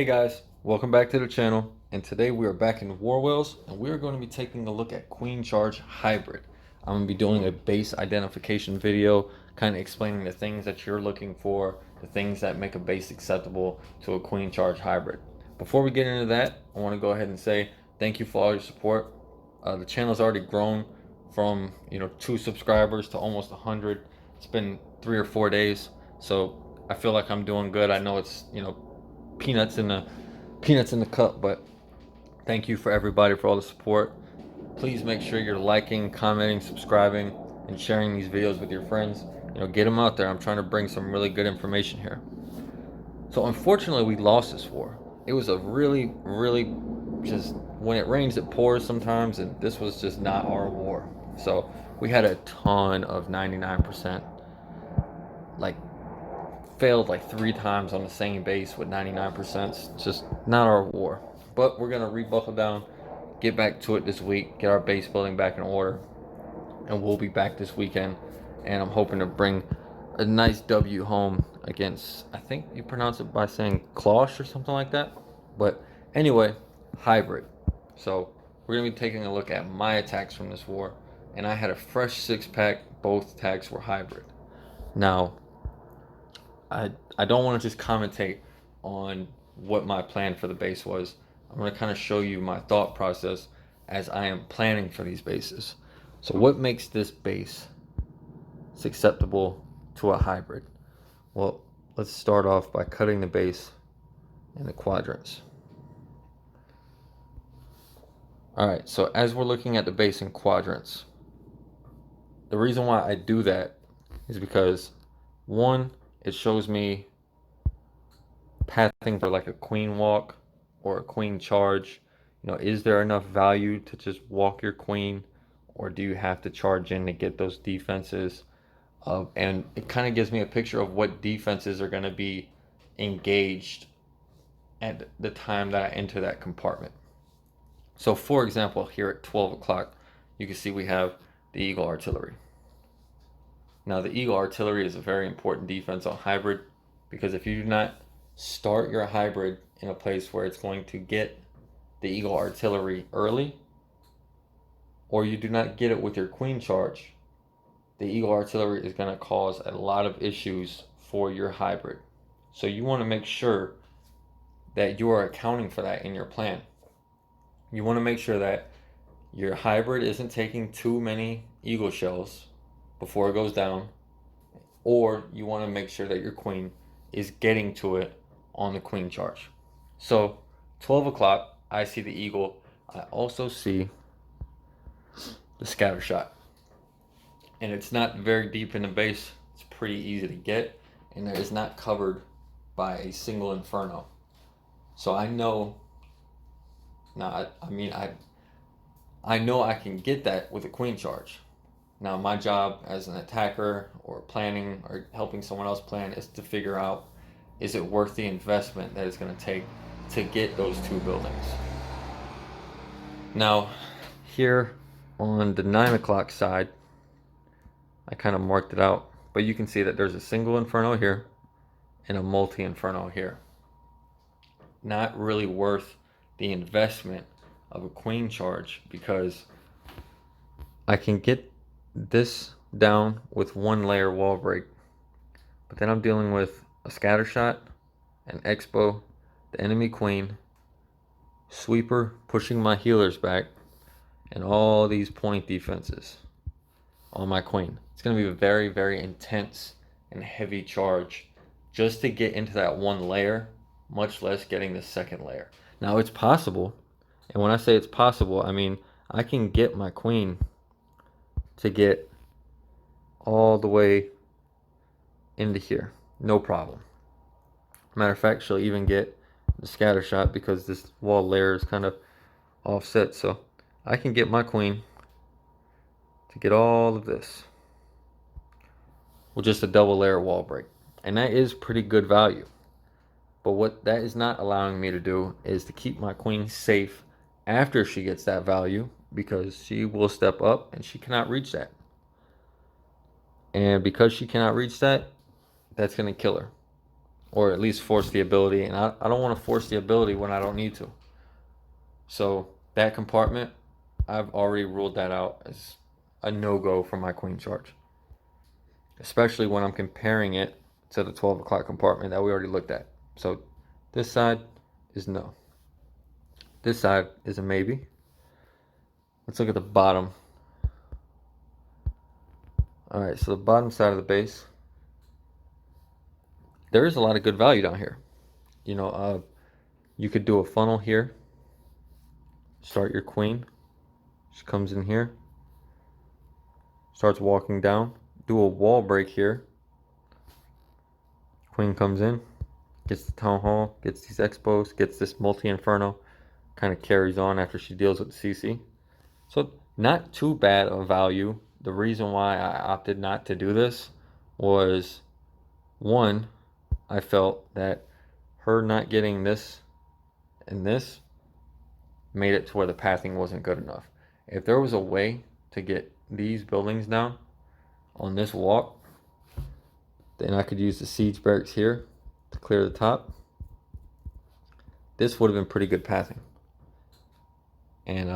Hey guys, welcome back to the channel, and today we are back in War Wheels and we are going to be taking a look at Queen Charge Hybrid. I'm going to be doing a base identification video, kind of explaining the things that you're looking for, the things that make a base acceptable to a Queen Charge Hybrid. Before we get into that, I want to go ahead and say thank you for all your support. The channel's already grown from 2 subscribers to almost 100. It's been 3 or 4 days, so I feel like I'm doing good. I know it's peanuts in the cup, but thank you for everybody for all the support. Please make sure you're liking, commenting, subscribing, and sharing these videos with your friends. Get them out there. I'm trying to bring some really good information here. So unfortunately, we lost this war. It was a really just, when it rains it pours sometimes, and this was just not our war. So we had a ton of 99%, like failed like 3 times on the same base with 99%. It's just not our war. But we're gonna rebuckle down, get back to it this week, get our base building back in order, and we'll be back this weekend. And I'm hoping to bring a nice W home against, I think you pronounce it by saying Klosh or something like that. But anyway, hybrid. So we're gonna be taking a look at my attacks from this war, and I had a fresh 6-pack. Both attacks were hybrid. Now, I don't want to just commentate on what my plan for the base was. I'm going to kind of show you my thought process as I am planning for these bases. So what makes this base acceptable to a hybrid? Well, let's start off by cutting the base in the quadrants. Alright, so as we're looking at the base in quadrants, the reason why I do that is because, one, it shows me pathing for like a queen walk or a queen charge. Is there enough value to just walk your queen, or do you have to charge in to get those defenses? And it kind of gives me a picture of what defenses are going to be engaged at the time that I enter that compartment. So for example, here at 12 o'clock, you can see we have the Eagle Artillery. Now the Eagle Artillery is a very important defense on hybrid, because if you do not start your hybrid in a place where it's going to get the Eagle Artillery early, or you do not get it with your Queen Charge, the Eagle Artillery is going to cause a lot of issues for your hybrid. So you want to make sure that you are accounting for that in your plan. You want to make sure that your hybrid isn't taking too many Eagle shells before it goes down, or you want to make sure that your queen is getting to it on the Queen Charge. So 12 o'clock, I see the Eagle. I also see the scatter shot, and it's not very deep in the base. It's pretty easy to get, and it is not covered by a single Inferno. So I know now, I know I can get that with a Queen Charge. Now my job as an attacker or planning or helping someone else plan is to figure out, is it worth the investment that it's going to take to get those 2 buildings. Now here on the 9 o'clock side, I kind of marked it out, but you can see that there's a single Inferno here and a multi-Inferno here. Not really worth the investment of a Queen Charge, because I can get this down with 1 layer wall break, but then I'm dealing with a scatter shot, an Expo, the enemy queen, sweeper pushing my healers back, and all these point defenses on my queen. It's going to be a very intense and heavy charge just to get into that 1 layer, much less getting the 2nd layer. Now it's possible, and when I say it's possible, I mean I can get my queen to get all the way into here, no problem. Matter of fact, she'll even get the scatter shot because this wall layer is kind of offset, so I can get my queen to get all of this with just a double layer wall break, and that is pretty good value. But what that is not allowing me to do is to keep my queen safe after she gets that value, because she will step up and she cannot reach that. And because she cannot reach that, that's going to kill her. or at least force the ability. And I don't want to force the ability when I don't need to. So that compartment, I've already ruled that out as a no-go for my queen charge, especially when I'm comparing it to the 12 o'clock compartment that we already looked at. So this side is no. This side is a maybe. Let's look at the bottom. All right, so the bottom side of the base, there is a lot of good value down here. You know, you could do a funnel here. Start your queen. She comes in here. Starts walking down. Do a wall break here. Queen comes in. Gets the town hall. Gets these expos. Gets this multi-inferno. Kind of carries on after she deals with the CC. So not too bad of value. The reason why I opted not to do this was, one, I felt that her not getting this and this made it to where the pathing wasn't good enough. If there was a way to get these buildings down on this walk, then I could use the siege barracks here to clear the top. This would have been pretty good pathing. And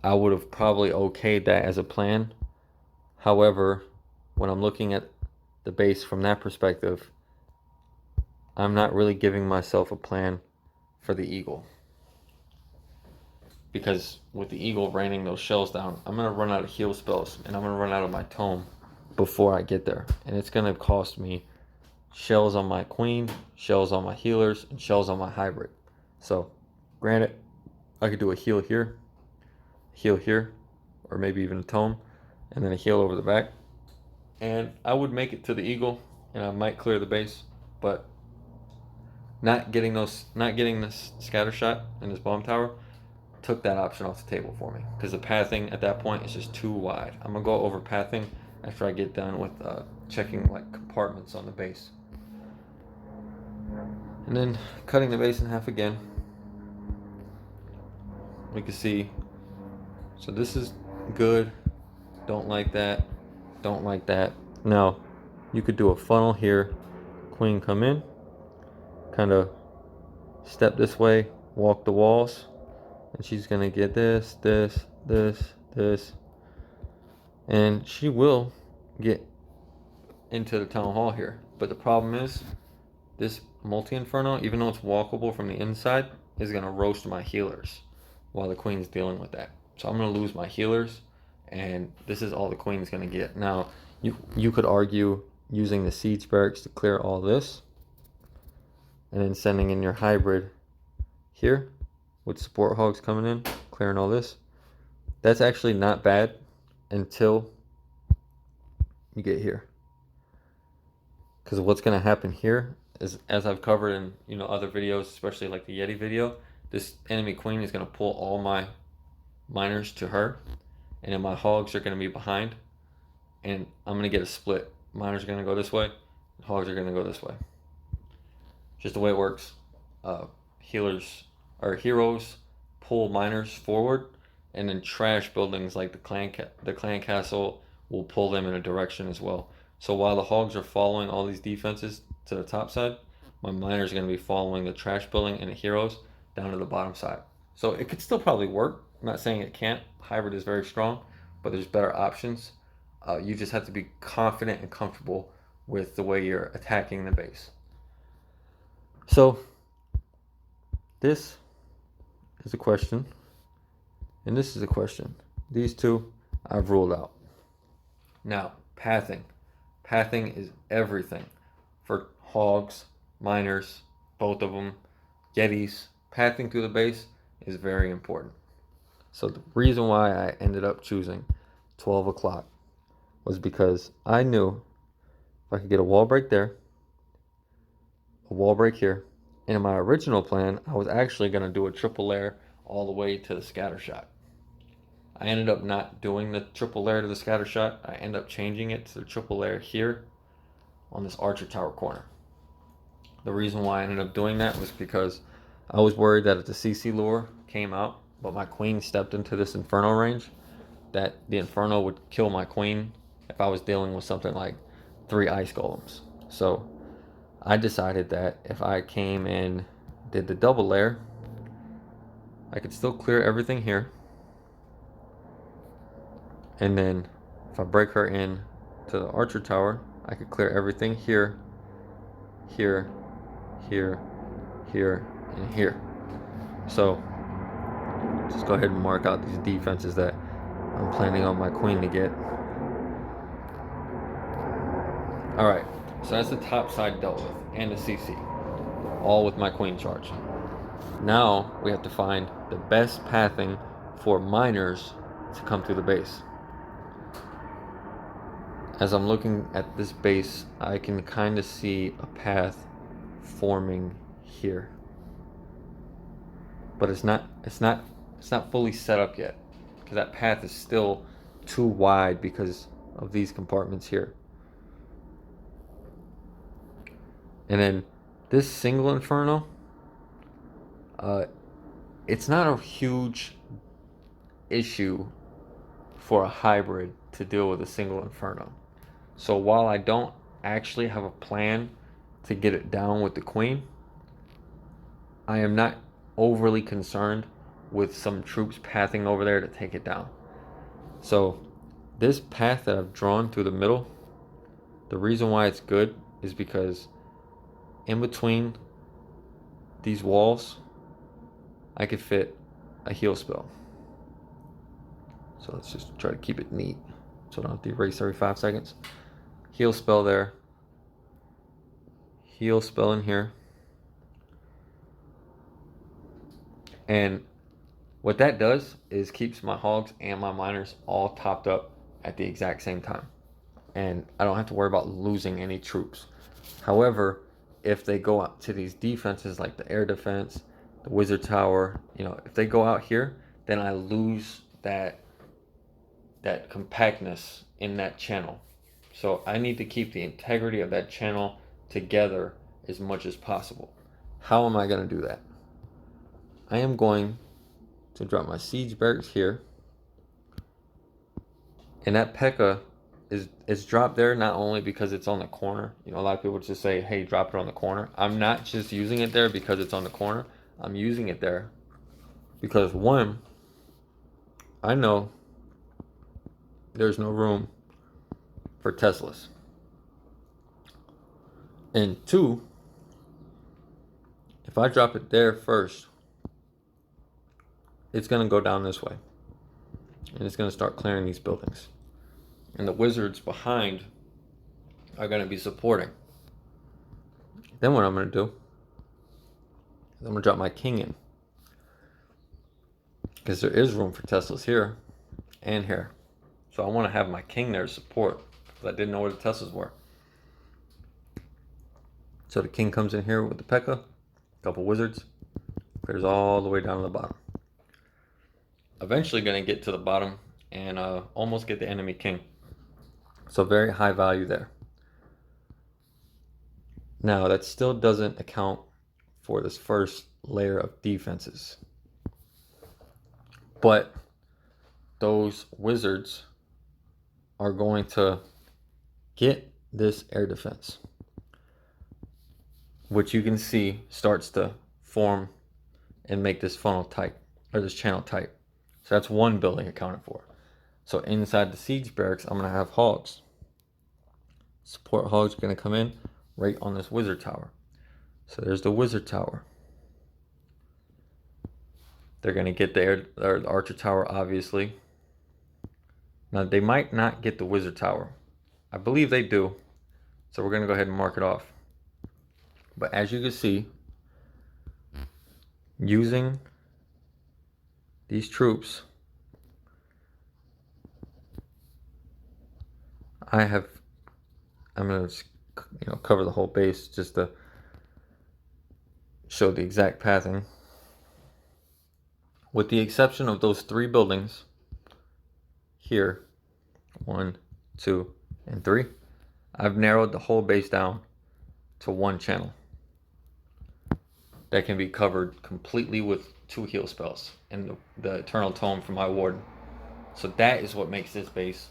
I would have probably okayed that as a plan. However, when I'm looking at the base from that perspective, I'm not really giving myself a plan for the eagle. Because with the eagle raining those shells down, I'm going to run out of heal spells, and I'm going to run out of my tome before I get there. And it's going to cost me shells on my queen, shells on my healers, and shells on my hybrid. So, granted, I could do a heal here, or maybe even a tome, and then a heal over the back. And I would make it to the eagle, and I might clear the base, but not getting this scatter shot in this bomb tower took that option off the table for me, because the pathing at that point is just too wide. I'm gonna go over pathing after I get done with checking like compartments on the base, and then cutting the base in half again. We can see, so this is good, don't like that, don't like that. Now you could do a funnel here, queen come in, kind of step this way, walk the walls, and she's gonna get this, and she will get into the town hall here. But the problem is, this multi-inferno, even though it's walkable from the inside, is gonna roast my healers while the queen's dealing with that. So I'm gonna lose my healers, and this is all the queen's gonna get. Now, you could argue using the siege barracks to clear all this, and then sending in your hybrid here with support hogs coming in, clearing all this. That's actually not bad until you get here. Because what's going to happen here is, as I've covered in other videos, especially like the Yeti video, this enemy queen is going to pull all my miners to her, and then my hogs are going to be behind, and I'm going to get a split. Miners are going to go this way, and hogs are going to go this way. Just the way it works. Healers or heroes pull miners forward, and then trash buildings like the clan castle will pull them in a direction as well. So while the hogs are following all these defenses to the top side, my miners are going to be following the trash building and the heroes down to the bottom side. So it could still probably work. I'm not saying it can't. Hybrid is very strong, but there's better options. You just have to be confident and comfortable with the way you're attacking the base. So this is a question, and this is a question. These two I've ruled out. Now, pathing. Pathing is everything for hogs, miners, both of them, yetis. Pathing through the base is very important. So the reason why I ended up choosing 12 o'clock was because I knew if I could get a wall break there, a wall break here, and in my original plan, I was actually going to do a triple layer all the way to the scatter shot. I ended up not doing the triple layer to the scatter shot. I ended up changing it to the triple layer here on this archer tower corner. The reason why I ended up doing that was because I was worried that if the CC lure came out, but my queen stepped into this inferno range, that the inferno would kill my queen if I was dealing with something like 3 ice golems. So I decided that if I came and did the double layer, I could still clear everything here. And then if I break her in to the Archer Tower, I could clear everything here, here, here, here, and here. So just go ahead and mark out these defenses that I'm planning on my queen to get. Alright, so that's the top side dealt with, and the CC. All with my queen charge. Now we have to find the best pathing for miners to come through the base. As I'm looking at this base, I can kind of see a path forming here. But it's not fully set up yet, because that path is still too wide because of these compartments here. And then this single inferno, it's not a huge issue for a hybrid to deal with a single inferno. So while I don't actually have a plan to get it down with the queen, I am not overly concerned with some troops pathing over there to take it down. So this path that I've drawn through the middle, the reason why it's good is because in between these walls, I could fit a heal spell. So let's just try to keep it neat so I don't have to erase every 5 seconds. Heal spell there. Heal spell in here. And what that does is keeps my hogs and my miners all topped up at the exact same time. And I don't have to worry about losing any troops. However, if they go out to these defenses like the air defense, the wizard tower, if they go out here, then I lose that compactness in that channel. So I need to keep the integrity of that channel together as much as possible. How am I going to do that? I am going to drop my siege barracks here. And that P.E.K.K.A. is dropped there not only because it's on the corner. A lot of people just say, hey, drop it on the corner. I'm not just using it there because it's on the corner. I'm using it there because, one, I know there's no room for Teslas. And two, if I drop it there first, it's going to go down this way. And it's going to start clearing these buildings. And the wizards behind are going to be supporting. Then what I'm going to do is I'm going to drop my king in. Because there is room for Teslas here and here. So I want to have my king there to support. Because I didn't know where the Teslas were. So the king comes in here with the P.E.K.K.A. A couple wizards. Clears all the way down to the bottom. Eventually going to get to the bottom and almost get the enemy king. So very high value there. Now that still doesn't account for this first layer of defenses. But those wizards are going to get this air defense, which you can see starts to form and make this funnel tight, or this channel tight. So that's one building accounted for. So inside the siege barracks, I'm going to have hogs. Support hogs are going to come in right on this wizard tower. So there's the wizard tower. They're going to get the archer tower, obviously. Now, they might not get the wizard tower. I believe they do. So we're going to go ahead and mark it off. But as you can see, using these troops, I'm going to cover the whole base just to show the exact pathing. With the exception of those 3 buildings here, 1, 2, and 3, I've narrowed the whole base down to 1 channel that can be covered completely with 2 heal spells and the Eternal Tome from my Warden. So that is what makes this base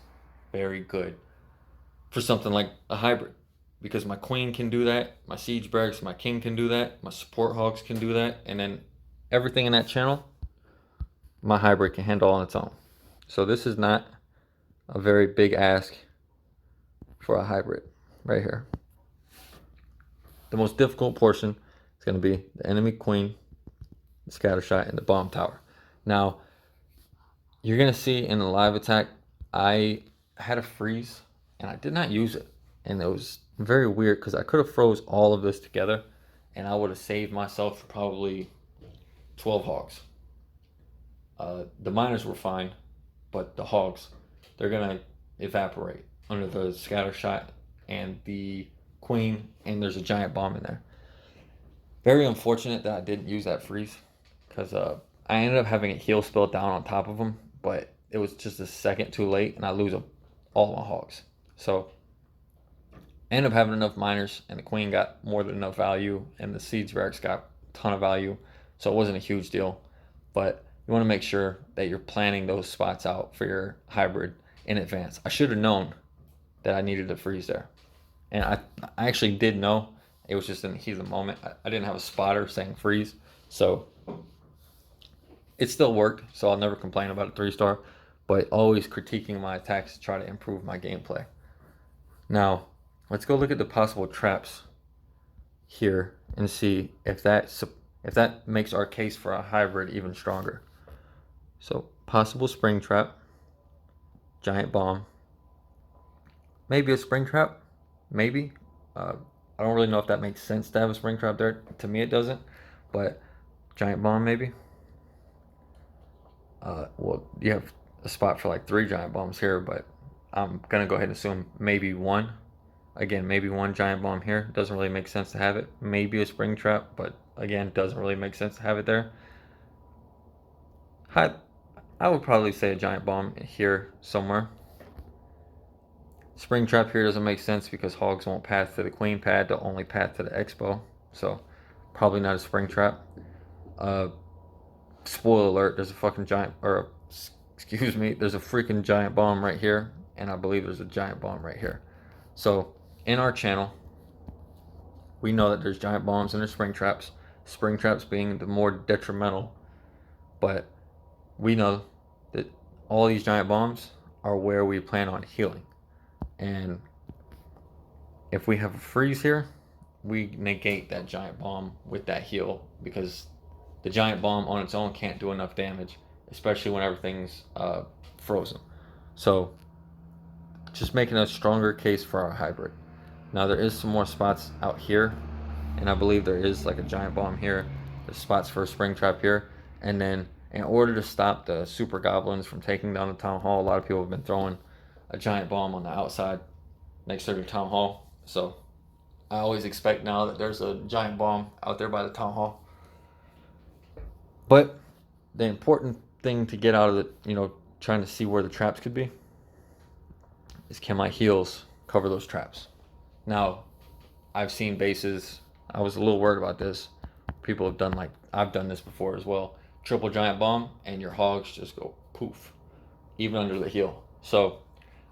very good for something like a hybrid. because my queen can do that, my siege barracks, my king can do that, my support hogs can do that, and then everything in that channel, my hybrid can handle on its own. So this is not a very big ask for a hybrid right here. The most difficult portion is going to be the enemy queen, the scatter shot, and the bomb tower. Now, you're going to see in the live attack, I had a freeze and I did not use it. And it was very weird because I could have froze all of this together and I would have saved myself probably 12 hogs. The miners were fine, but the hogs, they're going to evaporate under the scatter shot and the queen, and there's a giant bomb in there. Very unfortunate that I didn't use that freeze because I ended up having a heal spell down on top of them, but it was just a second too late and I lose all my hogs. So I ended up having enough miners and the queen got more than enough value and the siege barracks got a ton of value. So it wasn't a huge deal, but you want to make sure that you're planning those spots out for your hybrid in advance. I should have known that I needed to freeze there. And I actually did know. It was just in the heat of the moment. I didn't have a spotter saying freeze. So it still worked. So I'll never complain about a 3-star. But always critiquing my attacks to try to improve my gameplay. Now, let's go look at the possible traps here and see if that makes our case for a hybrid even stronger. So possible spring trap, giant bomb, maybe a spring trap, maybe. I don't really know if that makes sense to have a spring trap there. To me, it doesn't. But giant bomb, maybe. Well, you have a spot for like 3 giant bombs here, but I'm gonna go ahead and assume maybe 1. Again, maybe 1 giant bomb here. Doesn't really make sense to have it. Maybe a spring trap, but again, doesn't really make sense to have it there. I would probably say a giant bomb here somewhere. Spring trap here doesn't make sense because hogs won't path to the queen pad. They'll only path to the expo. So probably not a spring trap. Spoiler alert, there's a fucking giant, or excuse me, there's a freaking giant bomb right here. And I believe there's a giant bomb right here. So in our channel, we know that there's giant bombs and there's spring traps. Spring traps being the more detrimental. But we know that all these giant bombs are where we plan on healing. And if we have a freeze here, we negate that giant bomb with that heal because the giant bomb on its own can't do enough damage, especially when everything's frozen. So just making a stronger case for our hybrid. Now there is some more spots out here, and I believe there is like a giant bomb here. There's spots for a spring trap here, and then in order to stop the super goblins from taking down the town hall, a lot of people have been throwing a giant bomb on the outside next to the town hall. So I always expect now that there's a giant bomb out there by the town hall. But the important thing to get out of it, trying to see where the traps could be, is can my heals cover those traps? Now, I've seen bases, I was a little worried about this. People have done I've done this before as well. Triple giant bomb and your hogs just go poof, even under the heal. So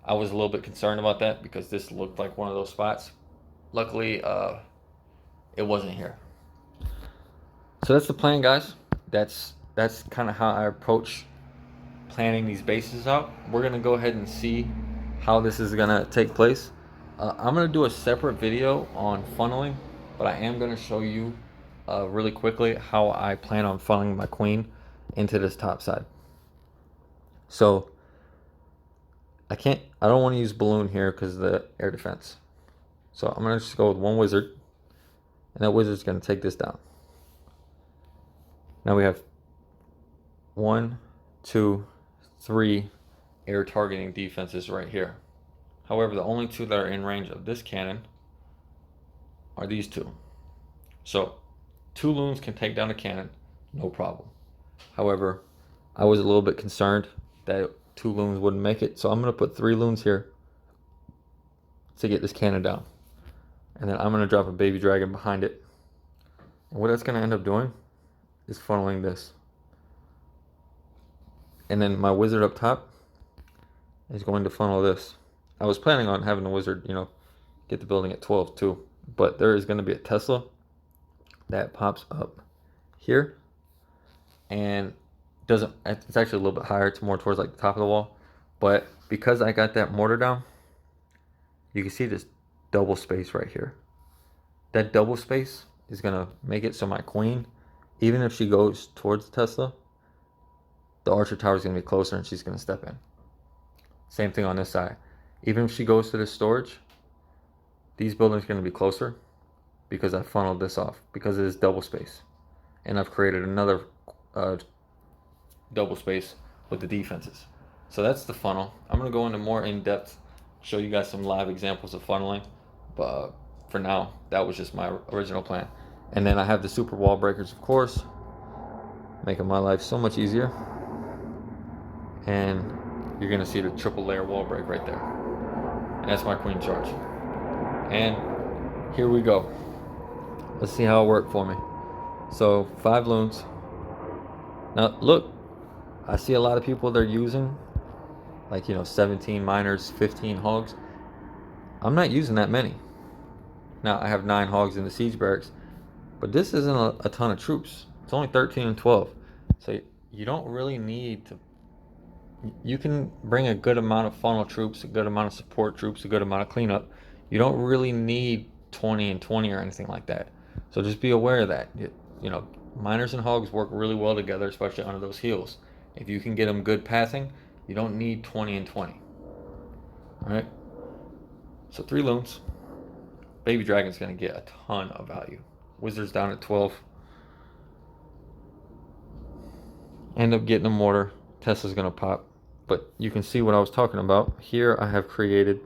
I was a little bit concerned about that because this looked like one of those spots. Luckily, it wasn't here. So that's the plan, guys. That's kind of how I approach planning these bases out. We're gonna go ahead and see how this is gonna take place. I'm gonna do a separate video on funneling, but I am gonna show you really quickly how I plan on funneling my queen into this top side. So I don't want to use balloon here because of the air defense. So I'm gonna just go with 1 wizard, and that wizard's gonna take this down. Now we have 1, 2, 3 air targeting defenses right here. However, the only 2 that are in range of this cannon are these 2. So 2 loons can take down a cannon, no problem. However, I was a little bit concerned that 2 loons wouldn't make it, so I'm going to put 3 loons here to get this cannon down. And then I'm going to drop a baby dragon behind it. And what that's going to end up doing is funneling this. And then my wizard up top is going to funnel this. I was planning on having the wizard, get the building at 12 too. But there is going to be a Tesla that pops up here, and doesn't, it's actually a little bit higher. It's more towards like the top of the wall. But because I got that mortar down, you can see this double space right here. That double space is going to make it so my queen, even if she goes towards the Tesla, the Archer Tower is going to be closer and she's going to step in. Same thing on this side. Even if she goes to this storage, these buildings are going to be closer because I funneled this off because it is double space. And I've created another double space with the defenses. So that's the funnel. I'm going to go into more in-depth, show you guys some live examples of funneling. But for now, that was just my original plan. And then I have the super wall breakers, of course, making my life so much easier. And you're going to see the triple layer wall break right there. And that's my queen charge. And here we go. Let's see how it worked for me. So 5 loons. Now look, I see a lot of people they're using like 17 miners, 15 hogs. I'm not using that many. Now I have 9 hogs in the siege barracks, but this isn't a ton of troops. It's only 13 and 12. So you don't really need to. You can bring a good amount of funnel troops, a good amount of support troops, a good amount of cleanup. You don't really need 20 and 20 or anything like that. So just be aware of that. Miners and hogs work really well together, especially under those heals. If you can get them good pathing, you don't need 20 and 20. All right. So 3 loons. Baby Dragon's going to get a ton of value. Wizard's down at 12. End up getting a mortar. Tesla's going to pop. But you can see what I was talking about. Here I have created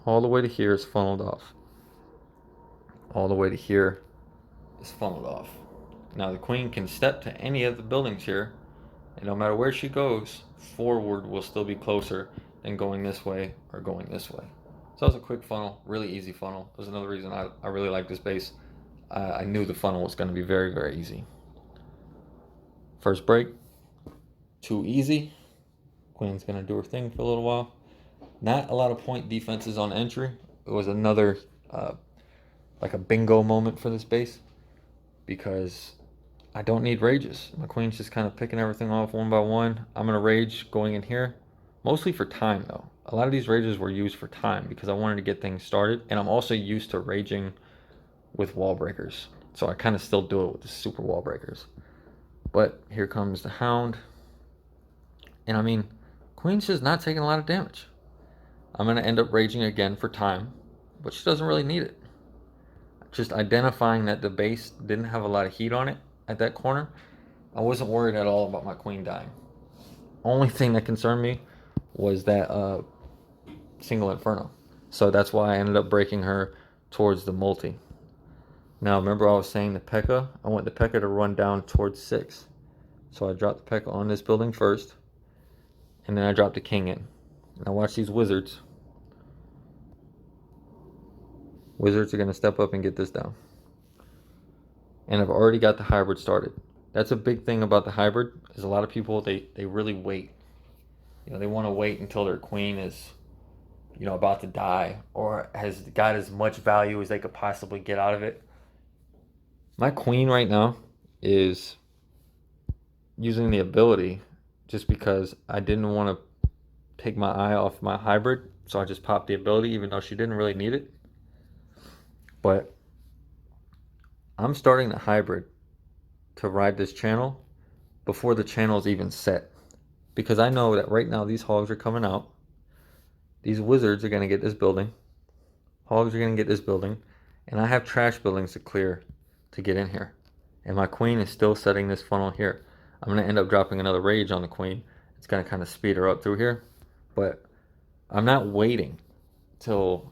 all the way to here is funneled off. All the way to here is funneled off. Now the queen can step to any of the buildings here, and no matter where she goes, forward will still be closer than going this way or going this way. So that was a quick funnel, really easy funnel. That was another reason I really like this base. I knew the funnel was going to be very, very easy. First break, too easy. Queen's going to do her thing for a little while. Not a lot of point defenses on entry. It was another like a bingo moment for this base because I don't need rages. My queen's just kind of picking everything off one by one. I'm going to rage going in here, mostly for time though. A lot of these rages were used for time because I wanted to get things started, and I'm also used to raging with wall breakers. So I kind of still do it with the super wall breakers. But here comes the Hound. And I mean, Queen's just not taking a lot of damage. I'm going to end up raging again for time, but she doesn't really need it. Just identifying that the base didn't have a lot of heat on it at that corner, I wasn't worried at all about my queen dying. Only thing that concerned me was that single inferno. So that's why I ended up breaking her towards the multi. Now remember I was saying the P.E.K.K.A. I want the P.E.K.K.A. to run down towards 6. So I dropped the P.E.K.K.A. on this building first, and then I dropped the king in. Now watch these wizards. Wizards are going to step up and get this down. And I've already got the hybrid started. That's a big thing about the hybrid, is a lot of people, they really wait. They want to wait until their queen is, about to die or has got as much value as they could possibly get out of it. My queen right now is using the ability just because I didn't want to take my eye off my hybrid. So I just popped the ability even though she didn't really need it. But I'm starting the hybrid to ride this channel before the channel is even set. Because I know that right now these hogs are coming out. These wizards are going to get this building. Hogs are going to get this building. And I have trash buildings to clear to get in here. And my queen is still setting this funnel here. I'm going to end up dropping another rage on the queen. It's going to kind of speed her up through here. But I'm not waiting till,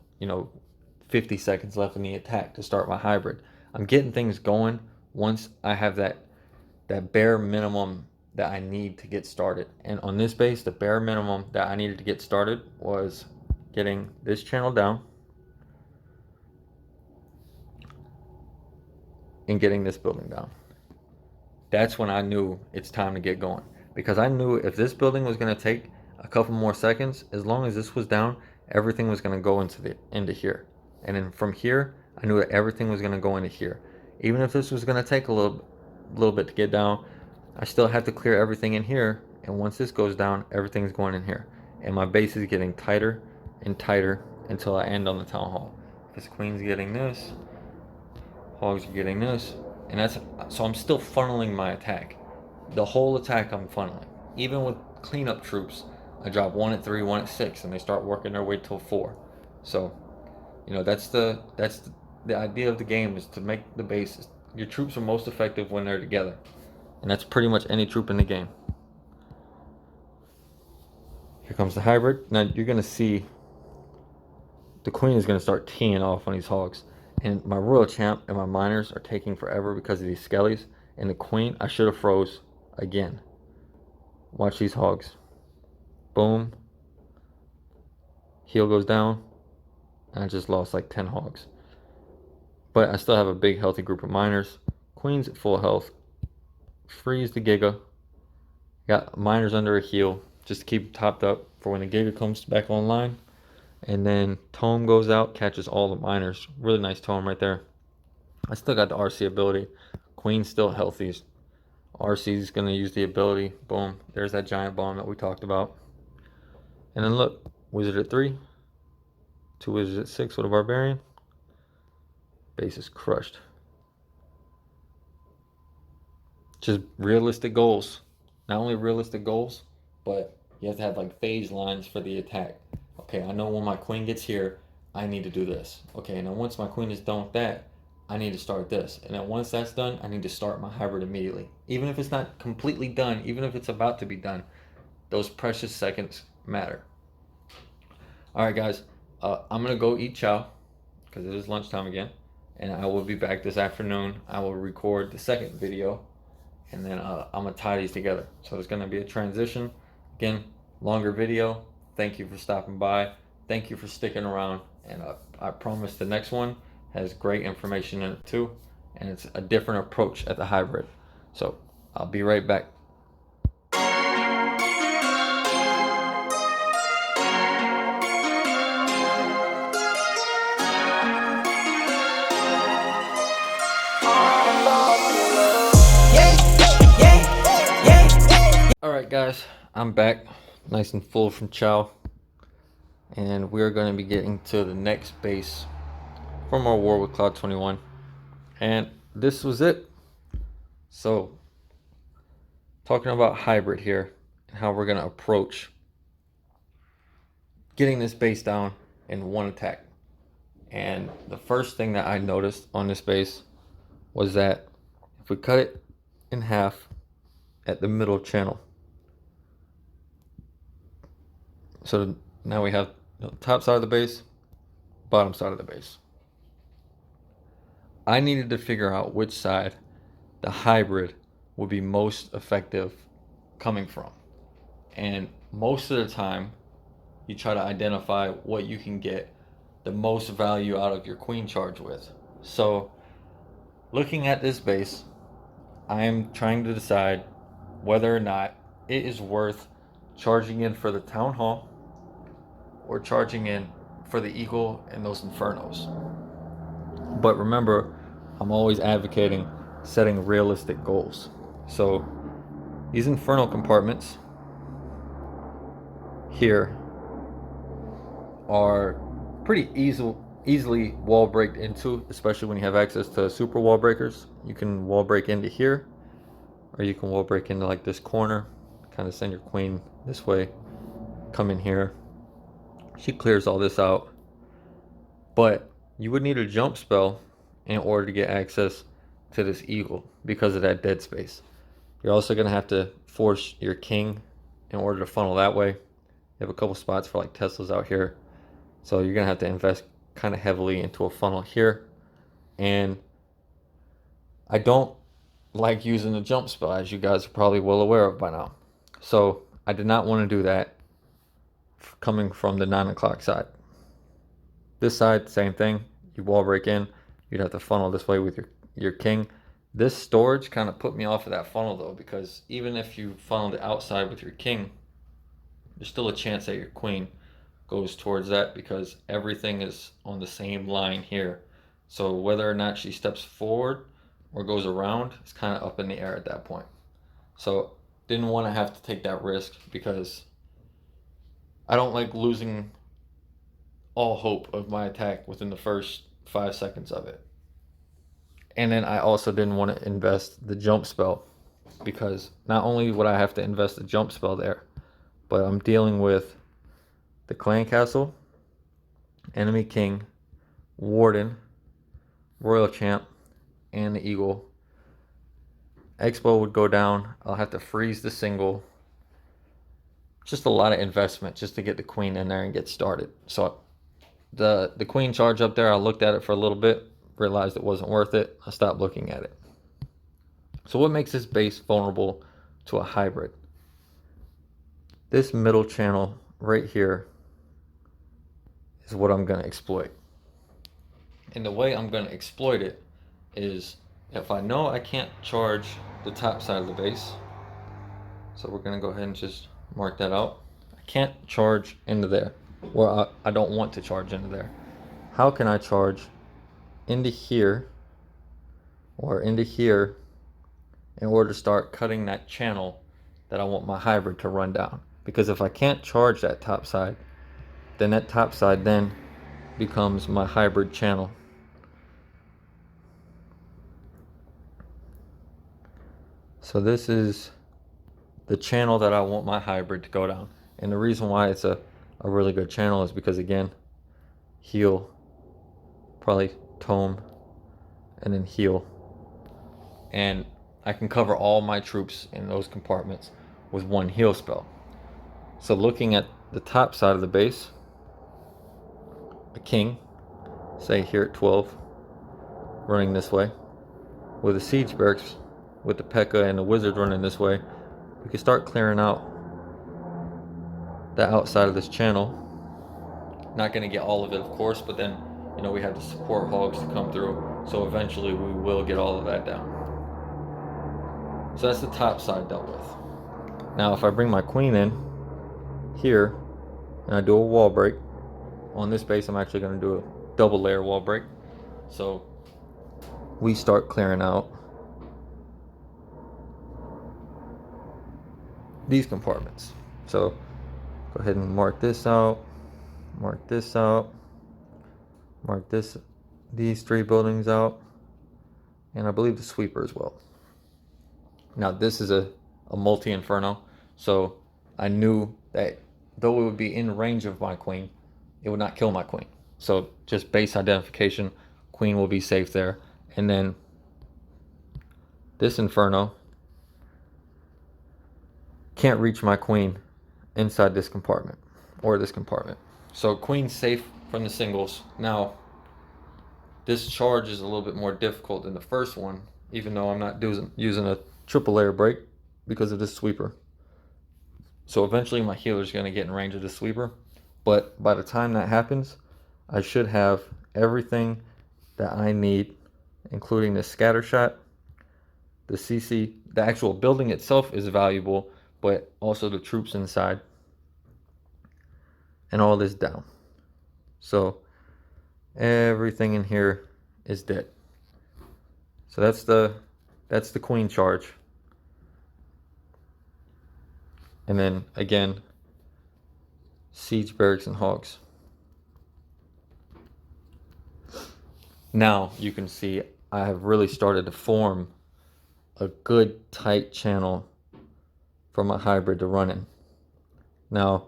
50 seconds left in the attack to start my hybrid. I'm getting things going once I have that bare minimum that I need to get started. And on this base, the bare minimum that I needed to get started was getting this channel down and getting this building down. That's when I knew it's time to get going. Because I knew if this building was going to take a couple more seconds, as long as this was down, everything was going to go into here. And then from here, I knew that everything was going to go into here. Even if this was going to take a little bit to get down, I still had to clear everything in here. And once this goes down, everything's going in here. And my base is getting tighter and tighter until I end on the town hall. This queen's getting this, hogs are getting this, and that's so I'm still funneling my attack. The whole attack I'm funneling. Even with cleanup troops, I drop 1 at 3, 1 at 6, and they start working their way till 4. So, you know, that's the idea of the game, is to make the base. Your troops are most effective when they're together, and that's pretty much any troop in the game. Here comes the hybrid. Now you're gonna see the queen is gonna start teeing off on these hogs, and my royal champ and my miners are taking forever because of these skellies. And the queen, I should have froze again. Watch these hogs. Boom. Heel goes down. And I just lost like 10 hogs. But I still have a big healthy group of miners. Queen's at full health. Freeze the Giga. Got miners under a heel just to keep topped up for when the Giga comes back online. And then Tome goes out, catches all the miners. Really nice Tome right there. I still got the RC ability. Queen's still healthy. RC's going to use the ability. Boom. There's that giant bomb that we talked about. And then look. Wizard at 3. 2 wizards at 6 with a barbarian. Base is crushed. Just realistic goals. Not only realistic goals, but you have to have like phase lines for the attack. Okay, I know when my queen gets here, I need to do this. Okay, and then once my queen is done with that, I need to start this. And then once that's done, I need to start my hybrid immediately. Even if it's not completely done, even if it's about to be done, those precious seconds matter. All right, guys, I'm going to go eat chow because it is lunchtime again. And I will be back this afternoon. I will record the second video, and then I'm going to tie these together. So it's going to be a transition. Again, longer video. Thank you for stopping by. Thank you for sticking around. And I promise the next one has great information in it too. And it's a different approach at the hybrid. So I'll be right back. Alright guys, I'm back nice and full from chow, and we're going to be getting to the next base from our war with Cloud 21, and this was it. So talking about hybrid here and how we're going to approach getting this base down in one attack. And the first thing that I noticed on this base was that if we cut it in half at the middle channel, so now we have the top side of the base, bottom side of the base. I needed to figure out which side the hybrid would be most effective coming from. And most of the time, you try to identify what you can get the most value out of your queen charge with. So looking at this base, I am trying to decide whether or not it is worth charging in for the town hall or charging in for the eagle and those infernos. But remember, I'm always advocating setting realistic goals. So these infernal compartments here are pretty easily wall breaked into, especially when you have access to super wall breakers. You can wall break into here, or you can wall break into like this corner, kind of send your queen this way, come in here. She clears all this out, but you would need a jump spell in order to get access to this eagle because of that dead space. You're also going to have to force your king in order to funnel that way. You have a couple spots for like Teslas out here, so you're going to have to invest kind of heavily into a funnel here. And I don't like using the jump spell, as you guys are probably well aware of by now. So I did not want to do that coming from the 9 o'clock side. This side, same thing. You wall break in, you'd have to funnel this way with your king. This storage kind of put me off of that funnel though, because even if you funnel the outside with your king, there's still a chance that your queen goes towards that because everything is on the same line here. So whether or not she steps forward or goes around, it's kind of up in the air at that point. So didn't want to have to take that risk because I don't like losing all hope of my attack within the first 5 seconds of it. And then I also didn't want to invest the jump spell because not only would I have to invest the jump spell there, but I'm dealing with the clan castle, enemy king, warden, royal champ, and the eagle. Expo would go down. I'll have to freeze the single. Just a lot of investment just to get the queen in there and get started. So the queen charge up there, I looked at it for a little bit, realized it wasn't worth it. I stopped looking at it. So what makes this base vulnerable to a hybrid? This middle channel right here is what I'm going to exploit. And the way I'm going to exploit it is if I know I can't charge the top side of the base, so we're going to go ahead and just mark that out. I can't charge into there, or I don't want to charge into there. How can I charge into here or into here in order to start cutting that channel that I want my hybrid to run down? Because if I can't charge that top side, then that top side then becomes my hybrid channel. So this is the channel that I want my hybrid to go down. And the reason why it's a really good channel is because, again, heal, probably tome, and then heal. And I can cover all my troops in those compartments with one heal spell. So looking at the top side of the base, a king, say here at 12, running this way, with the siege barracks, with the P.E.K.K.A. and the wizard running this way, we can start clearing out the outside of this channel. Not going to get all of it, of course, but then, you know, we have the support hogs to come through, so eventually we will get all of that down. So that's the top side dealt with. Now if I bring my queen in here and I do a wall break on this base, I'm actually going to do a double layer wall break. So we start clearing out these compartments. So go ahead and mark this out, mark this out, mark these 3 buildings out, and I believe the sweeper as well. Now this is a multi-inferno, so I knew that though it would be in range of my queen, it would not kill my queen. So just base identification, queen will be safe there. And then this inferno can't reach my queen inside this compartment or this compartment. So queen's safe from the singles. Now this charge is a little bit more difficult than the first one, even though I'm not using a triple layer break because of this sweeper. So eventually my healer is going to get in range of the sweeper, but by the time that happens, I should have everything that I need, including the scatter shot, the CC. The actual building itself is valuable, but also the troops inside, and all this down. So everything in here is dead. So that's the queen charge. And then again, siege barracks and hogs. Now you can see I have really started to form a good tight channel for my hybrid to run in. Now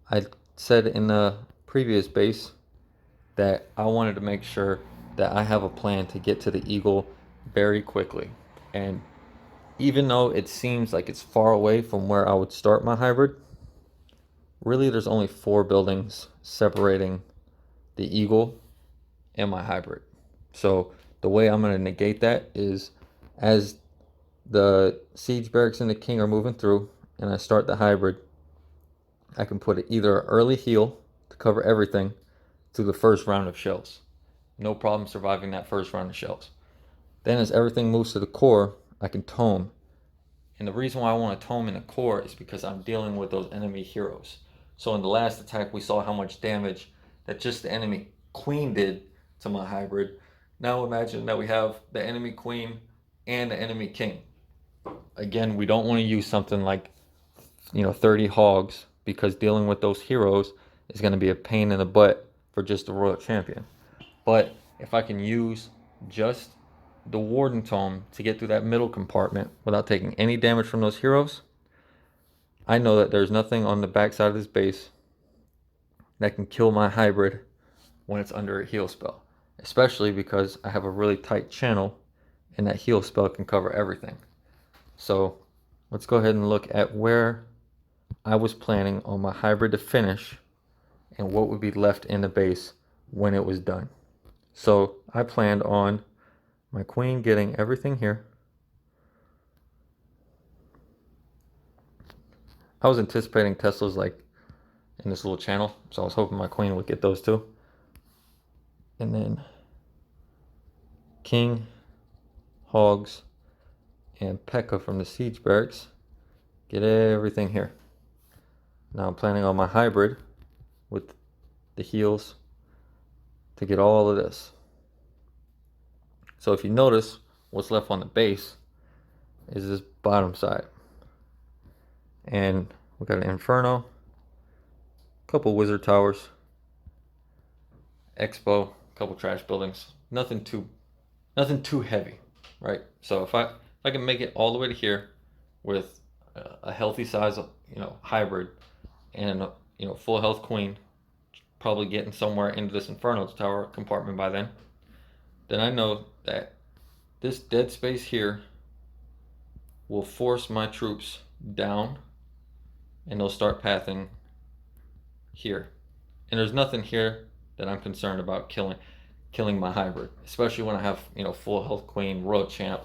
I said in the previous base that I wanted to make sure that I have a plan to get to the eagle very quickly. And even though it seems like it's far away from where I would start my hybrid, really there's only 4 buildings separating the eagle and my hybrid. So the way I'm going to negate that is as the siege barracks and the king are moving through and I start the hybrid, I can put either an early heal to cover everything through the first round of shells. No problem surviving that first round of shells. Then as everything moves to the core, I can tome. And the reason why I want to tome in the core is because I'm dealing with those enemy heroes. So in the last attack, we saw how much damage that just the enemy queen did to my hybrid. Now imagine that we have the enemy queen and the enemy king. Again, we don't want to use something like 30 hogs, because dealing with those heroes is going to be a pain in the butt for just the royal champion. But if I can use just the warden tome to get through that middle compartment without taking any damage from those heroes, I know that there's nothing on the backside of this base that can kill my hybrid when it's under a heal spell, especially because I have a really tight channel and that heal spell can cover everything. So let's go ahead and look at where I was planning on my hybrid to finish and what would be left in the base when it was done. So I planned on my queen getting everything here. I was anticipating Teslas like in this little channel, so I was hoping my queen would get those too. And then king, hogs, and P.E.K.K.A from the siege barracks get everything here. Now I'm planning on my hybrid with the heals to get all of this. So if you notice, what's left on the base is this bottom side. And we got an Inferno, a couple wizard towers, Expo, a couple trash buildings. Nothing too heavy, right? So if I can make it all the way to here with a healthy size, hybrid, and full health queen, probably getting somewhere into this Inferno tower compartment by then I know that this dead space here will force my troops down and they'll start pathing here. And there's nothing here that I'm concerned about killing my hybrid, especially when I have, full health queen, royal champ,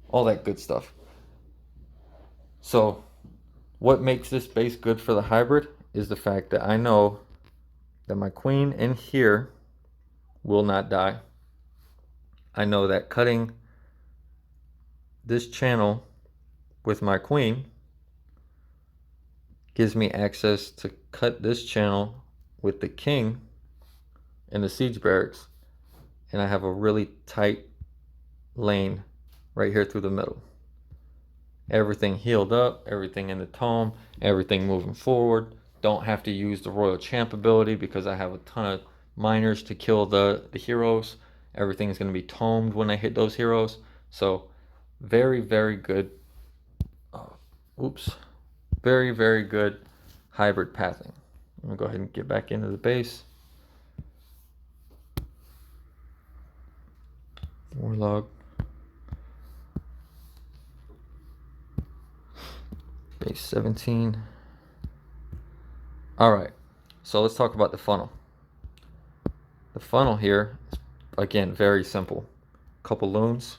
all that good stuff. So what makes this base good for the hybrid is the fact that I know that my queen in here will not die. I know that cutting this channel with my queen gives me access to cut this channel with the king and the siege barracks, and I have a really tight lane right here through the middle. Everything healed up, everything in the tome, everything moving forward. Don't have to use the royal champ ability because I have a ton of miners to kill the heroes. Everything's going to be tomed when I hit those heroes. So very, very good. Very, very good hybrid pathing. I'm going to go ahead and get back into the base. Warlog. Base 17. Alright, so let's talk about the funnel. The funnel here is, again, very simple. Couple loons,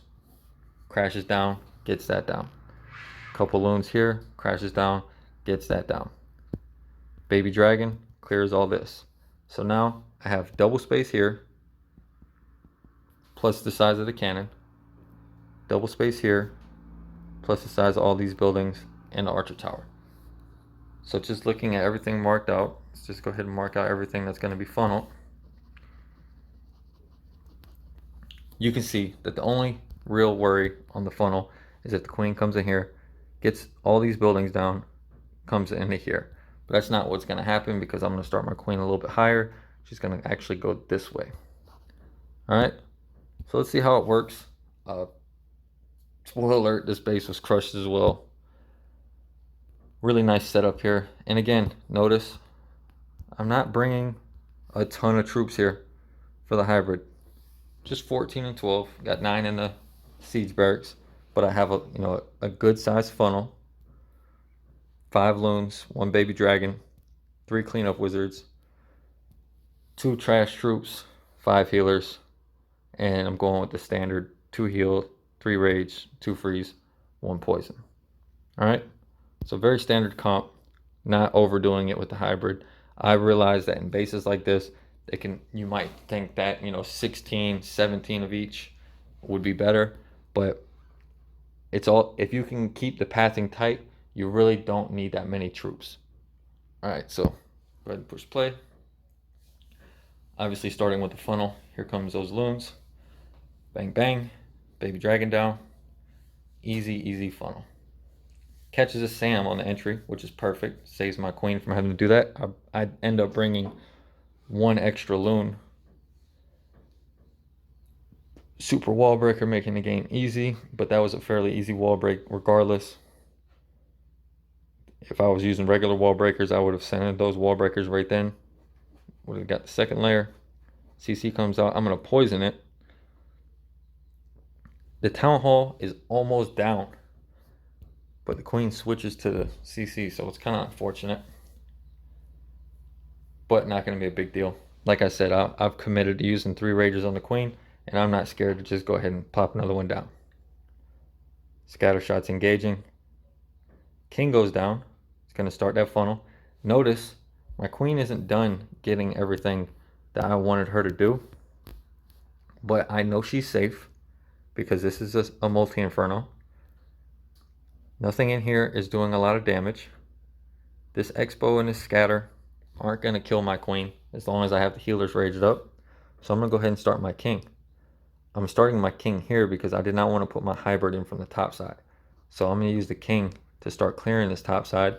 crashes down, gets that down. Couple loons here, crashes down, gets that down. Baby dragon clears all this. So now I have double space here, plus the size of the cannon. Double space here, plus the size of all these buildings and the archer tower. So just looking at everything marked out, let's just go ahead and mark out everything that's going to be funneled. You can see that the only real worry on the funnel is that the queen comes in here, gets all these buildings down, comes into here. But that's not what's going to happen because I'm going to start my queen a little bit higher. She's going to actually go this way. All right, so let's see how it works. Spoiler alert, this base was crushed as well. Really nice setup here. And again, notice I'm not bringing a ton of troops here for the hybrid. Just 14 and 12. Got 9 in the siege barracks. But I have a good sized funnel. 5 loons, 1 baby dragon, 3 cleanup wizards, 2 trash troops, 5 healers, and I'm going with the standard 2 heal, 3 rage, 2 freeze, 1 poison. Alright, so very standard comp, not overdoing it with the hybrid. I realize that in bases like this, you might think that 16, 17 of each would be better, but it's all, if you can keep the pathing tight, you really don't need that many troops. All right, so Go ahead and push play. Obviously starting with the funnel. Here comes those loons. Bang, bang. Baby dragon down. Easy, easy funnel. Catches a Sam on the entry, which is perfect. Saves my queen from having to do that. I end up bringing one extra loon. Super wall breaker, making the game easy, but that was a fairly easy wall break regardless. If I was using regular wall breakers, I would have sent those wall breakers right then. Would have got the second layer. CC comes out. I'm going to poison it. The town hall is almost down, but the queen switches to the CC, so it's kind of unfortunate, but not going to be a big deal. Like I said, I've committed to using 3 rages on the queen, and I'm not scared to just go ahead and pop another one down. Scatter shots engaging. King goes down. It's going to start that funnel. Notice my queen isn't done getting everything that I wanted her to do, but I know she's safe because this is a multi-inferno. Nothing in here is doing a lot of damage. This Expo and this scatter aren't going to kill my queen as long as I have the healers raged up. So I'm going to go ahead and start my king. I'm starting my king here because I did not want to put my hybrid in from the top side. So I'm going to use the king to start clearing this top side.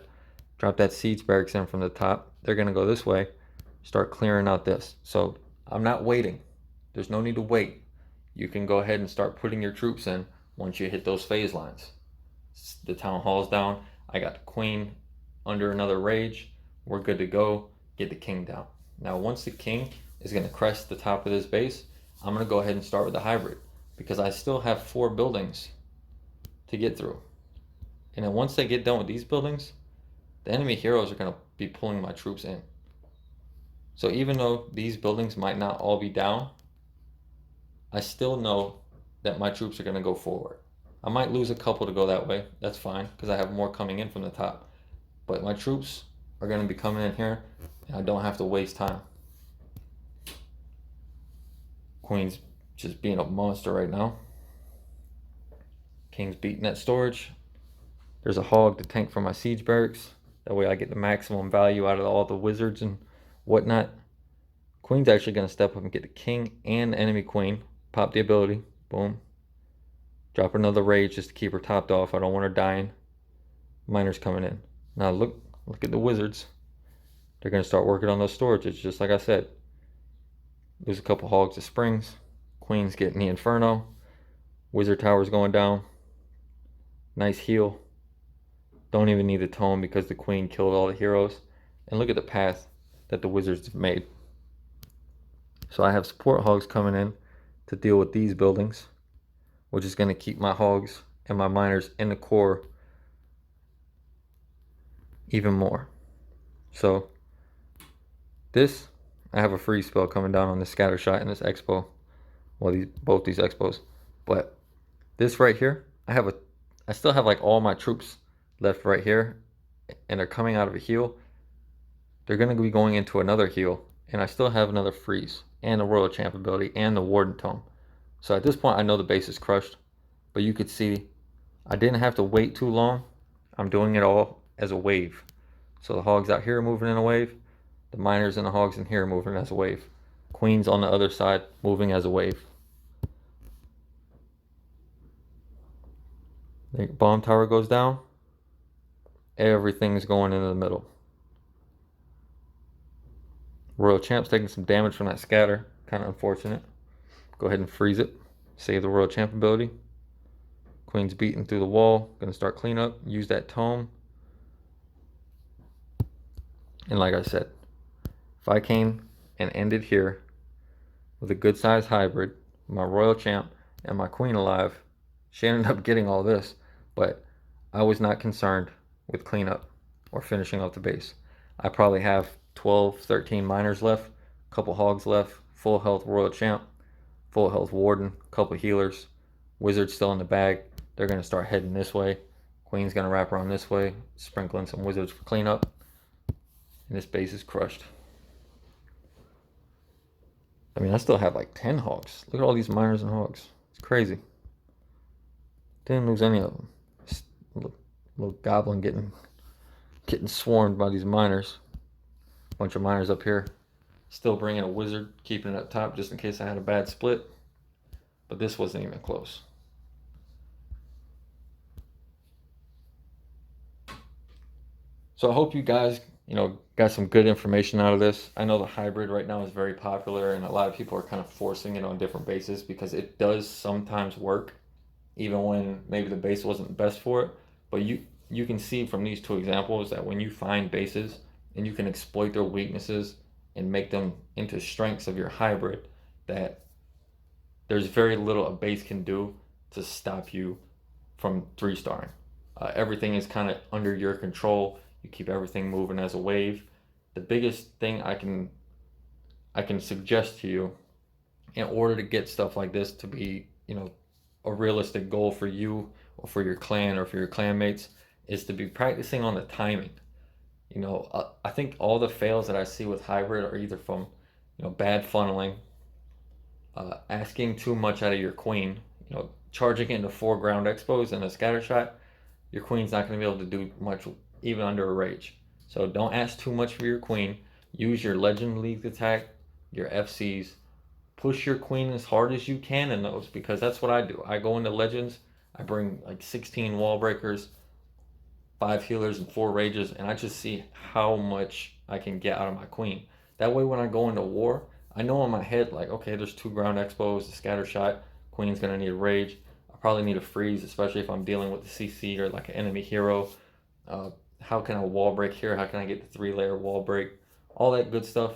Drop that siege barracks in from the top. They're going to go this way. Start clearing out this. So I'm not waiting. There's no need to wait. You can go ahead and start putting your troops in once you hit those phase lines. The town hall's down. I got the queen under another rage. We're good to go. Get the king down. Now once the king is going to crest the top of this base, I'm going to go ahead and start with the hybrid because I still have 4 buildings to get through. And then once they get done with these buildings, the enemy heroes are going to be pulling my troops in. So even though these buildings might not all be down, I still know that my troops are going to go forward. I might lose a couple to go that way. That's fine because I have more coming in from the top. But my troops are going to be coming in here and I don't have to waste time. Queen's just being a monster right now. King's beating that storage. There's a hog to tank for my siege barracks. That way I get the maximum value out of all the wizards and whatnot. Queen's actually going to step up and get the king and the enemy queen. Pop the ability. Boom. Drop another rage just to keep her topped off. I don't want her dying. Miners coming in. Now look at the wizards. They're going to start working on those storages, just like I said. Lose a couple hogs to springs. Queen's getting the inferno. Wizard tower's going down. Nice heal. Don't even need the tome because the queen killed all the heroes. And look at the path that the wizards have made. So I have support hogs coming in to deal with these buildings, which is going to keep my hogs and my miners in the core even more. So this, I have a free spell coming down on this scatter shot and this expo. Well, both these expos. But this right here, I still have like all my troops left right here, and they're coming out of a heal. They're going to be going into another heal, and I still have another freeze and the Royal Champ ability and the Warden Tome. So at this point, I know the base is crushed, but you could see I didn't have to wait too long. I'm doing it all as a wave. So the hogs out here are moving in a wave. The miners and the hogs in here are moving as a wave. Queens on the other side moving as a wave. The bomb tower goes down. Everything's going into the middle. Royal Champ's taking some damage from that scatter. Kind of unfortunate. Go ahead and freeze it. Save the Royal Champ ability. Queen's beating through the wall. Gonna start cleanup. Use that tome. And like I said, if I came and ended here with a good size hybrid, my Royal Champ and my Queen alive, she ended up getting all this, but I was not concerned with cleanup or finishing off the base. I probably have 12, 13 miners left, a couple hogs left, full health Royal Champ, full health Warden, a couple healers, Wizards still in the bag. They're going to start heading this way. Queen's going to wrap around this way, sprinkling some Wizards for cleanup. And this base is crushed. I mean, I still have like 10 hogs. Look at all these miners and hogs. It's crazy. Didn't lose any of them. Little goblin getting swarmed by these miners. Bunch of miners up here. Still bringing a wizard, keeping it up top just in case I had a bad split. But this wasn't even close. So I hope you guys, got some good information out of this. I know the hybrid right now is very popular and a lot of people are kind of forcing it on different bases because it does sometimes work, even when maybe the base wasn't best for it. But you can see from these two examples that when you find bases and you can exploit their weaknesses and make them into strengths of your hybrid, that there's very little a base can do to stop you from 3-starring. Everything is kind of under your control. You keep everything moving as a wave. The biggest thing I can suggest to you in order to get stuff like this to be, a realistic goal for you or for your clan or for your clanmates is to be practicing on the timing. I think all the fails that I see with hybrid are either from, bad funneling, asking too much out of your queen, charging into 4 ground expos and a scatter shot. Your queen's not going to be able to do much even under a rage. So don't ask too much for your queen. Use your Legend League attack, your FCs. Push your queen as hard as you can in those, because that's what I do. I go into Legends, I bring like 16 wall breakers, 5 healers, and 4 rages, and I just see how much I can get out of my queen. That way when I go into war, I know in my head, like, okay, there's 2 ground expos, a scatter shot, queen's going to need a rage. Probably need a freeze, especially if I'm dealing with the CC or like an enemy hero. How can I wall break here? How can I get the 3-layer wall break? All that good stuff.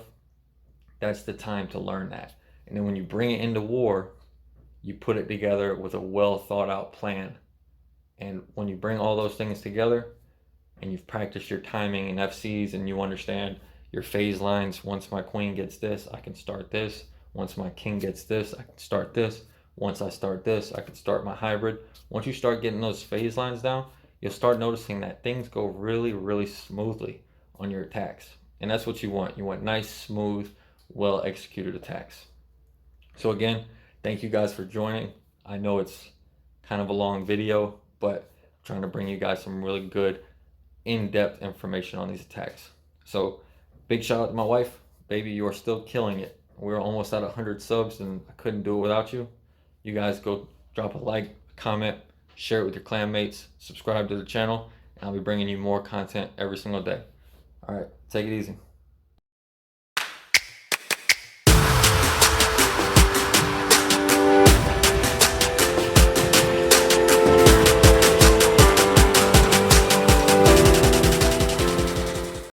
That's the time to learn that. And then when you bring it into war, you put it together with a well thought out plan. And when you bring all those things together and you've practiced your timing and FCs and you understand your phase lines, once my queen gets this, I can start this. Once my king gets this, I can start this. Once I start this, I can start my hybrid. Once you start getting those phase lines down, you'll start noticing that things go really, really smoothly on your attacks. And that's what you want. You want nice, smooth, well-executed attacks. So again, thank you guys for joining. I know it's kind of a long video, but I'm trying to bring you guys some really good, in-depth information on these attacks. So big shout out to my wife. Baby, you are still killing it. We're almost at 100 subs and I couldn't do it without you. You guys go drop a like, comment, share it with your clanmates, subscribe to the channel, and I'll be bringing you more content every single day. All right, take it easy.